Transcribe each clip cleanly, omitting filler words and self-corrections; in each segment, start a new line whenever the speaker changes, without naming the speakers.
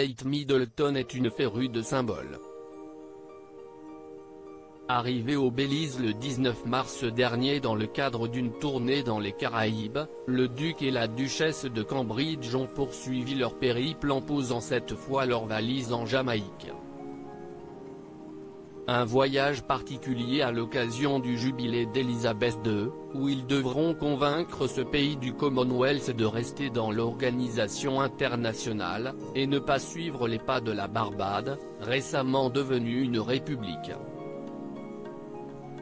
Kate Middleton est une férue de symboles. Arrivé au Belize le 19 mars dernier dans le cadre d'une tournée dans les Caraïbes, le duc et la duchesse de Cambridge ont poursuivi leur périple en posant cette fois leurs valises en Jamaïque. Un voyage particulier à l'occasion du jubilé d'Elizabeth II, où ils devront convaincre ce pays du Commonwealth de rester dans l'organisation internationale, et ne pas suivre les pas de la Barbade, récemment devenue une république.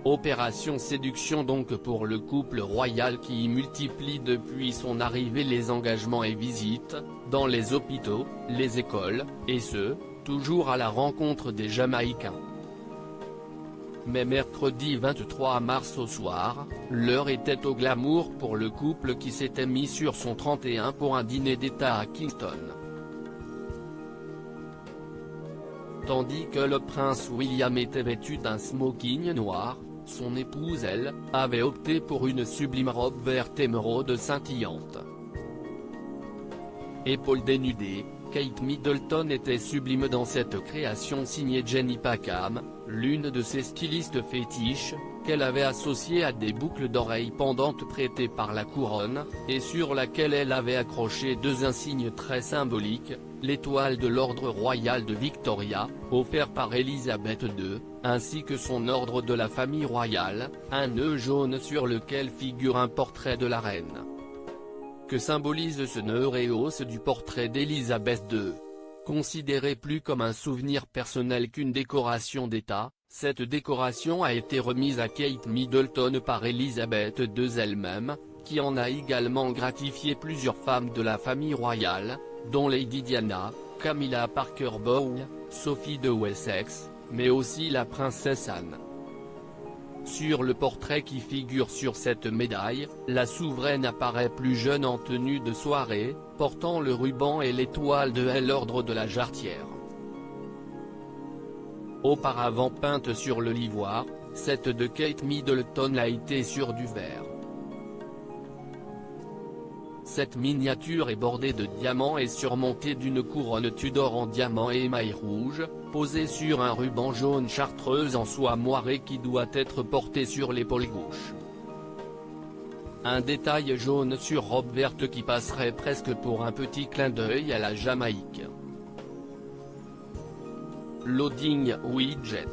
Opération séduction donc pour le couple royal qui y multiplie depuis son arrivée les engagements et visites, dans les hôpitaux, les écoles, et ce, toujours à la rencontre des Jamaïcains. Mais mercredi 23 mars au soir, l'heure était au glamour pour le couple qui s'était mis sur son 31 pour un dîner d'État à Kingston. Tandis que le prince William était vêtu d'un smoking noir, son épouse elle, avait opté pour une sublime robe verte émeraude scintillante. Épaules dénudées, Kate Middleton était sublime dans cette création signée Jenny Packham, l'une de ses stylistes fétiches, qu'elle avait associée à des boucles d'oreilles pendantes prêtées par la couronne, et sur laquelle elle avait accroché deux insignes très symboliques, l'étoile de l'ordre royal de Victoria, offert par Elisabeth II, ainsi que son ordre de la famille royale, un nœud jaune sur lequel figure un portrait de la reine. Que symbolise ce nœud rehausse du portrait d'Elisabeth II? Considéré plus comme un souvenir personnel qu'une décoration d'État, cette décoration a été remise à Kate Middleton par Elisabeth II elle-même, qui en a également gratifié plusieurs femmes de la famille royale, dont Lady Diana, Camilla Parker Bowles, Sophie de Wessex, mais aussi la princesse Anne. Sur le portrait qui figure sur cette médaille, la souveraine apparaît plus jeune en tenue de soirée, portant le ruban et l'étoile de l'ordre de la Jarretière. Auparavant peinte sur le l'ivoire, cette de Kate Middleton a été sur du verre. Cette miniature est bordée de diamants et surmontée d'une couronne Tudor en diamant et émail rouge, posée sur un ruban jaune chartreuse en soie moirée qui doit être porté sur l'épaule gauche. Un détail jaune sur robe verte qui passerait presque pour un petit clin d'œil à la Jamaïque. Loading widget.